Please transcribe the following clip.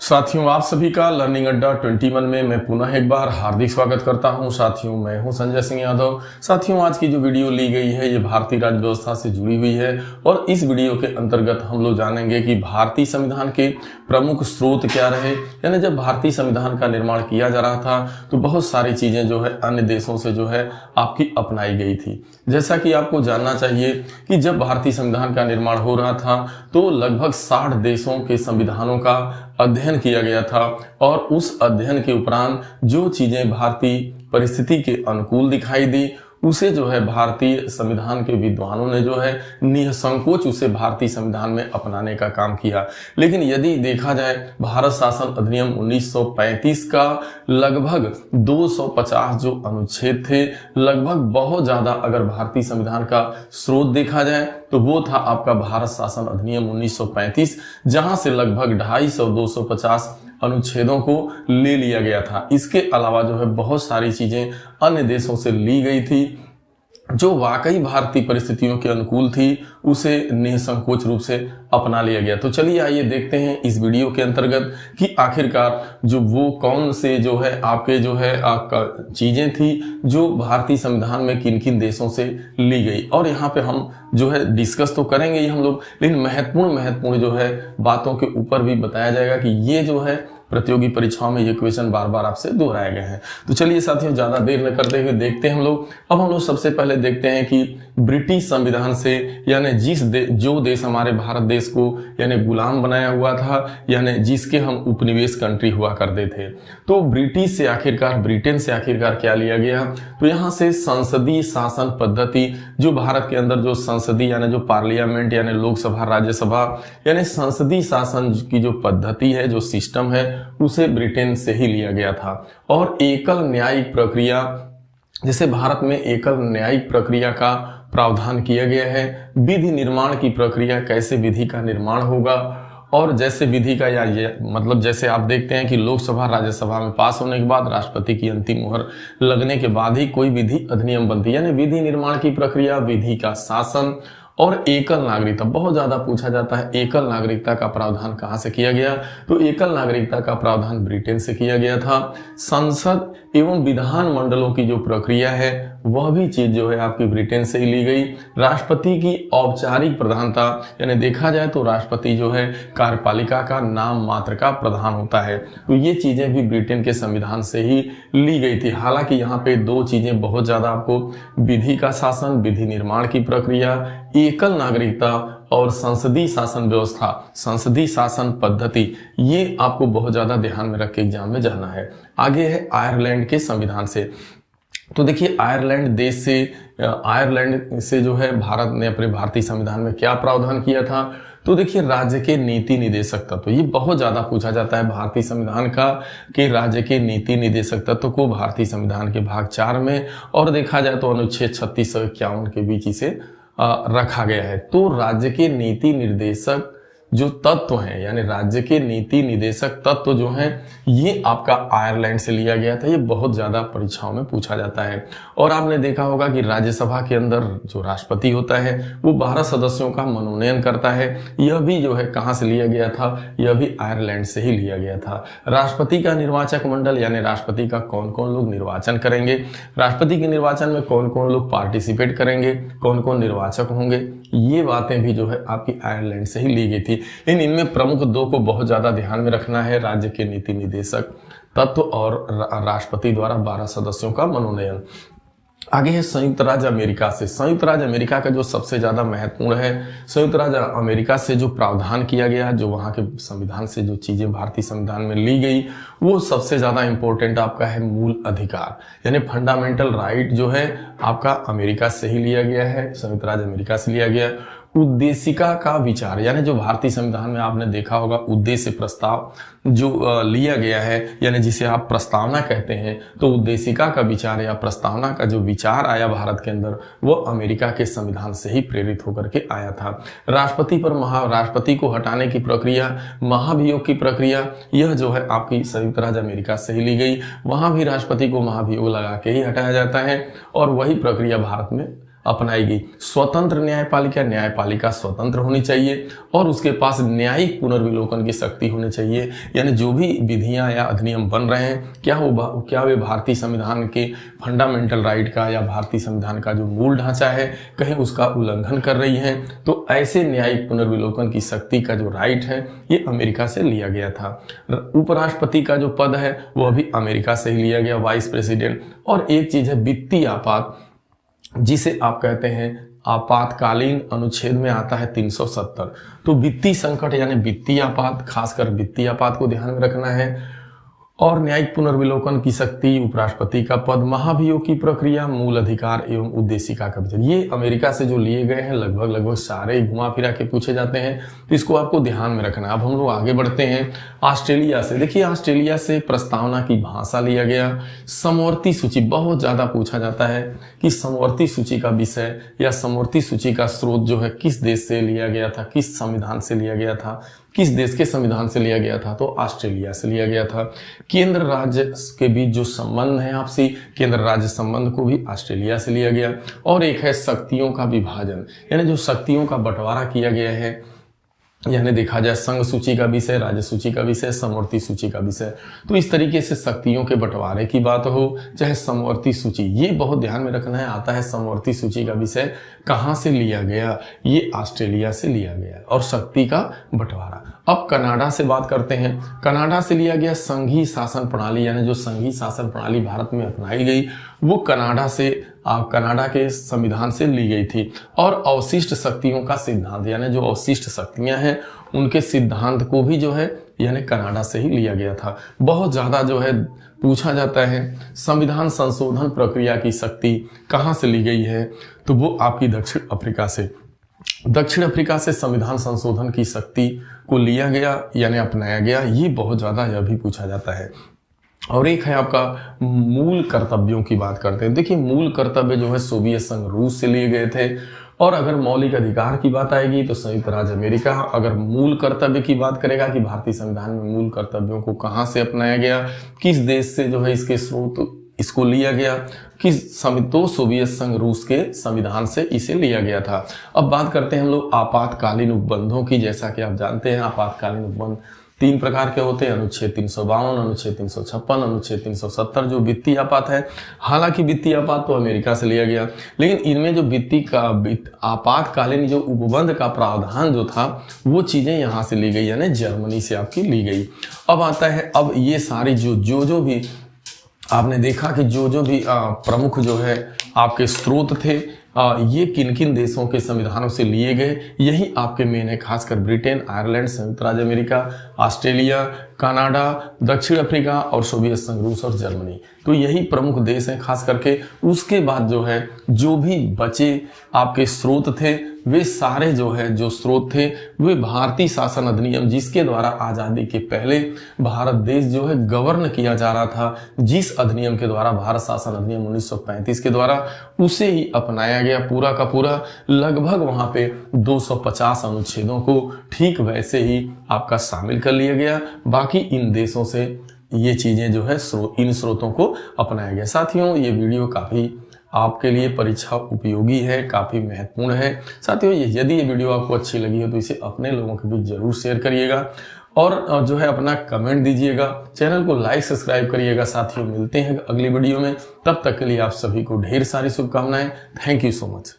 साथियों, आप सभी का लर्निंग अड्डा 21 में मैं पुनः एक बार हार्दिक स्वागत करता हूं। साथियों, मैं हूं संजय सिंह यादव। साथियों, आज की जो वीडियो ली गई है ये भारतीय राज्य व्यवस्था से जुड़ी हुई है और इस वीडियो के अंतर्गत हम लोग जानेंगे कि भारतीय संविधान के प्रमुख स्रोत क्या रहे। यानी जब भारतीय संविधान का निर्माण किया जा रहा था तो बहुत सारी चीजें जो है अन्य देशों से जो है आपकी अपनाई गई थी। जैसा कि आपको जानना चाहिए कि जब भारतीय संविधान का निर्माण हो रहा था तो लगभग 60 देशों के संविधानों का अध्ययन किया गया था और उस अध्ययन के उपरांत जो चीजें भारतीय परिस्थिति के अनुकूल दिखाई दी उसे जो है भारतीय संविधान के विद्वानों ने जो है निसंकोच उसे भारतीय संविधान में अपनाने का काम किया। लेकिन यदि देखा जाए भारत शासन अधिनियम 1935 का लगभग 250 जो अनुच्छेद थे, लगभग बहुत ज्यादा अगर भारतीय संविधान का स्रोत देखा जाए तो वो था आपका भारत शासन अधिनियम 1935, जहां से लगभग 250 अनुच्छेदों को ले लिया गया था। इसके अलावा जो है बहुत सारी चीजें अन्य देशों से ली गई थी जो वाकई भारतीय परिस्थितियों के अनुकूल थी, उसे निसंकोच रूप से अपना लिया गया। तो चलिए आइए देखते हैं इस वीडियो के अंतर्गत कि आखिरकार जो वो कौन से जो है आपके जो है चीजें थी जो भारतीय संविधान में किन किन देशों से ली गई। और यहाँ पे हम जो है डिस्कस तो करेंगे ही हम लोग, लेकिन महत्वपूर्ण जो है बातों के ऊपर भी बताया जाएगा कि ये जो है प्रतियोगी परीक्षाओं में ये क्वेश्चन बार बार आपसे दोहराए गए हैं। तो चलिए साथियों, ज्यादा देर न करते हुए देखते हैं हम लोग। अब हम लोग सबसे पहले देखते हैं कि ब्रिटिश संविधान से यानी जो देश हमारे भारत देश को यानी गुलाम बनाया हुआ था, यानी जिसके हम उपनिवेश कंट्री हुआ करते थे, तो ब्रिटेन से आखिरकार क्या लिया गया। तो यहाँ से संसदीय शासन पद्धति, जो भारत के अंदर जो संसदीय यानी जो पार्लियामेंट यानी लोकसभा राज्यसभा यानी संसदीय शासन की जो पद्धति है, जो सिस्टम है, उसे ब्रिटेन से ही लिया गया था। और एकल न्यायिक प्रक्रिया, जैसे भारत में एकल न्यायिक प्रक्रिया का प्रावधान किया गया है। विधि निर्माण की प्रक्रिया, कैसे विधि का निर्माण होगा, और जैसे विधि का मतलब जैसे आप देखते हैं कि लोकसभा राज्यसभा में पास होने के बाद राष्ट्रपति की अंतिम मुहर लगने के बाद ही कोई विधि अधिनियम बनती है। यानी विधि निर्माण की प्रक्रिया, विधि का शासन और एकल नागरिकता। बहुत ज्यादा पूछा जाता है एकल नागरिकता का प्रावधान कहां से किया गया, तो एकल नागरिकता का प्रावधान ब्रिटेन से किया गया था। संसद एवं विधान मंडलों की जो प्रक्रिया है वह भी चीज जो है आपकी ब्रिटेन से ही ली गई। राष्ट्रपति की औपचारिक प्रधानता, यानी देखा जाए तो राष्ट्रपति जो है कार्यपालिका का नाम मात्र का प्रधान होता है, तो ये चीजें भी ब्रिटेन के संविधान से ही ली गई थी। हालांकि यहाँ पे दो चीजें बहुत ज्यादा आपको, विधि का शासन, विधि निर्माण की प्रक्रिया, एकल नागरिकता और संसदीय शासन व्यवस्था, संसदीय शासन पद्धति, ये आपको बहुत ज्यादा ध्यान में रख के एग्जाम में जाना है। आगे है आयरलैंड के संविधान से। तो देखिए आयरलैंड से जो है भारत ने अपने भारतीय संविधान में क्या प्रावधान किया था। तो देखिए राज्य के नीति निदेशक तत्व, ये बहुत ज्यादा पूछा जाता है भारतीय संविधान का कि राज्य के नीति निदेशक तत्व को भारतीय संविधान के भाग 4 में और देखा जाए तो अनुच्छेद 36 और 51 के बीच इसे रखा गया है। तो राज्य के नीति निर्देशक जो तत्व हैं, यानी राज्य के नीति निदेशक तत्व जो हैं, ये आपका आयरलैंड से लिया गया था। ये बहुत ज्यादा परीक्षाओं में पूछा जाता है। और आपने देखा होगा कि राज्यसभा के अंदर जो राष्ट्रपति होता है वो 12 सदस्यों का मनोनयन करता है। यह भी जो है कहां से लिया गया था, यह भी आयरलैंड से ही लिया गया था। राष्ट्रपति का निर्वाचक मंडल, यानी राष्ट्रपति का कौन कौन लोग निर्वाचन करेंगे, राष्ट्रपति के निर्वाचन में कौन कौन लोग पार्टिसिपेट करेंगे, कौन कौन निर्वाचक होंगे, ये बातें भी जो है आपकी आयरलैंड से ही ली गई थी। इनमें प्रमुख दो को बहुत ज्यादा ध्यान में रखना है, राज्य के नीति निदेशक तत्व और राष्ट्रपति द्वारा 12 सदस्यों का मनोनयन। आगे है संयुक्त राज्य अमेरिका से। संयुक्त राज्य अमेरिका का जो सबसे ज्यादा महत्वपूर्ण है, संयुक्त राज्य अमेरिका से जो प्रावधान किया गया, जो वहां के संविधान से जो चीजें भारतीय संविधान में ली गई, वो सबसे ज्यादा इंपॉर्टेंट आपका है मूल अधिकार, यानी फंडामेंटल राइट जो है आपका अमेरिका से ही लिया गया है, संयुक्त राज्य अमेरिका से लिया गया। उद्देशिका का विचार, यानी जो भारतीय संविधान में आपने देखा होगा उद्देश्य प्रस्ताव जो लिया गया है, यानी जिसे आप प्रस्तावना कहते हैं, तो उद्देशिका का विचार या प्रस्तावना का जो विचार आया भारत के अंदर, वो अमेरिका के संविधान से ही प्रेरित होकर के आया था। राष्ट्रपति को हटाने की प्रक्रिया, महाभियोग की प्रक्रिया, यह जो है आपकी संयुक्त राज्य अमेरिका से ही ली गई। वहां भी राष्ट्रपति को महाभियोग लगा के ही हटाया जाता है और वही प्रक्रिया भारत में अपनाई गई। स्वतंत्र न्यायपालिका, न्यायपालिका स्वतंत्र होनी चाहिए और उसके पास न्यायिक पुनर्विलोकन की शक्ति होनी चाहिए। यानी जो भी विधियां या अधिनियम बन रहे हैं क्या वे भारतीय संविधान के फंडामेंटल राइट का या भारतीय संविधान का जो मूल ढांचा है कहीं उसका उल्लंघन कर रही है। तो ऐसे न्यायिक पुनर्विलोकन की शक्ति का जो राइट है ये अमेरिका से लिया गया था। उपराष्ट्रपति का जो पद है वो अभी अमेरिका से ही लिया गया, वाइस प्रेसिडेंट। और एक चीज है वित्तीय आपात, जिसे आप कहते हैं आपातकालीन अनुच्छेद में आता है 370। तो वित्तीय संकट यानी वित्तीय आपात, खासकर वित्तीय आपात को ध्यान में रखना है। और न्यायिक पुनर्विलोकन की शक्ति, उपराष्ट्रपति का पद, महाभियोग की प्रक्रिया, मूल अधिकार एवं उद्देशिका का विचार, ये अमेरिका से जो लिए गए हैं लगभग सारे घुमा फिरा के पूछे जाते हैं। तो इसको आपको ध्यान में रखना है। अब हम लोग आगे बढ़ते हैं ऑस्ट्रेलिया से। देखिए ऑस्ट्रेलिया से प्रस्तावना की भाषा लिया गया। समवर्ती सूची बहुत ज्यादा पूछा जाता है कि समवर्ती सूची का विषय या समवर्ती सूची का स्रोत जो है किस देश से लिया गया था, किस संविधान से लिया गया था, किस देश के संविधान से लिया गया था। तो ऑस्ट्रेलिया से लिया गया था। केंद्र राज्य के बीच जो संबंध है आपसी, केंद्र राज्य संबंध को भी ऑस्ट्रेलिया से लिया गया। और एक है शक्तियों का विभाजन, यानी जो शक्तियों का बंटवारा किया गया है, यानी देखा जाए संघ सूची का विषय, राज्य सूची का विषय, समवर्ती सूची का विषय। तो इस तरीके से शक्तियों के बंटवारे की बात हो चाहे समवर्ती सूची, ये बहुत ध्यान में रखना है। आता है समवर्ती सूची का विषय कहाँ से लिया गया, ये ऑस्ट्रेलिया से लिया गया। और शक्ति का बंटवारा। अब कनाडा से बात करते हैं। कनाडा से लिया गया संघीय शासन प्रणाली, यानी जो संघीय शासन प्रणाली भारत में अपनाई गई वो कनाडा के संविधान से ली गई थी। और अवशिष्ट शक्तियों का सिद्धांत, यानी जो अवशिष्ट शक्तियां हैं उनके सिद्धांत को भी जो है यानी कनाडा से ही लिया गया था। बहुत ज्यादा जो है पूछा जाता है संविधान संशोधन प्रक्रिया की शक्ति कहाँ से ली गई है, तो वो आपकी दक्षिण अफ्रीका से संविधान संशोधन की शक्ति को लिया गया यानी अपनाया गया। ये बहुत ज्यादा यह भी पूछा जाता है। और एक है आपका मूल कर्तव्यों की बात करते हैं। देखिए मूल कर्तव्य जो है सोवियत संघ रूस से लिए गए थे। और अगर मौलिक अधिकार की बात आएगी तो संयुक्त राज्य अमेरिका। अगर मूल कर्तव्य की बात करेगा कि भारतीय संविधान में मूल कर्तव्यों को कहाँ से अपनाया गया, किस देश से जो है इसके स्रोत इसको लिया गया, तो सोवियत संघ रूस के संविधान से इसे लिया गया था। अब बात करते हैं हम लोग आपातकालीन उपबंधों की। जैसा कि आप जानते हैं आपातकालीन उपबंध 3 प्रकार के होते हैं, अनुच्छेद 352, अनुच्छेद 356, अनुच्छेद 370 जो वित्तीय आपात है। हालांकि वित्तीय आपात तो अमेरिका से लिया गया, लेकिन इनमें जो आपातकालीन जो उपबंध का प्रावधान जो था वो चीजें यहाँ से ली गई, यानी जर्मनी से आपकी ली गई। अब आता है, अब ये सारी जो भी आपने देखा कि जो भी प्रमुख जो है आपके स्रोत थे ये किन किन देशों के संविधानों से लिए गए, यही आपके मेन है। खासकर ब्रिटेन, आयरलैंड, संयुक्त राज्य अमेरिका, ऑस्ट्रेलिया, कनाडा, दक्षिण अफ्रीका और सोवियत संघ रूस और जर्मनी। तो यही प्रमुख देश हैं खास करके। उसके बाद जो है जो भी बचे आपके स्रोत थे वे सारे जो स्रोत थे वे भारतीय शासन अधिनियम, जिसके द्वारा आजादी के पहले भारत देश जो है गवर्न किया जा रहा था, जिस अधिनियम के द्वारा भारत शासन अधिनियम 1935 के द्वारा, उसे ही अपनाया गया पूरा का पूरा। लगभग वहां पे 250 अनुच्छेदों को ठीक वैसे ही आपका शामिल कर लिया गया। बाकी इन देशों से ये चीजें जो है इन स्रोतों को अपनाया गया। साथियों ये वीडियो काफी आपके लिए परीक्षा उपयोगी है, काफी महत्वपूर्ण है। साथियों यदि ये वीडियो आपको अच्छी लगी हो तो इसे अपने लोगों के बीच जरूर शेयर करिएगा और जो है अपना कमेंट दीजिएगा। चैनल को लाइक सब्सक्राइब करिएगा। साथियों मिलते हैं अगली वीडियो में, तब तक के लिए आप सभी को ढेर सारी शुभकामनाएं। Thank you so much.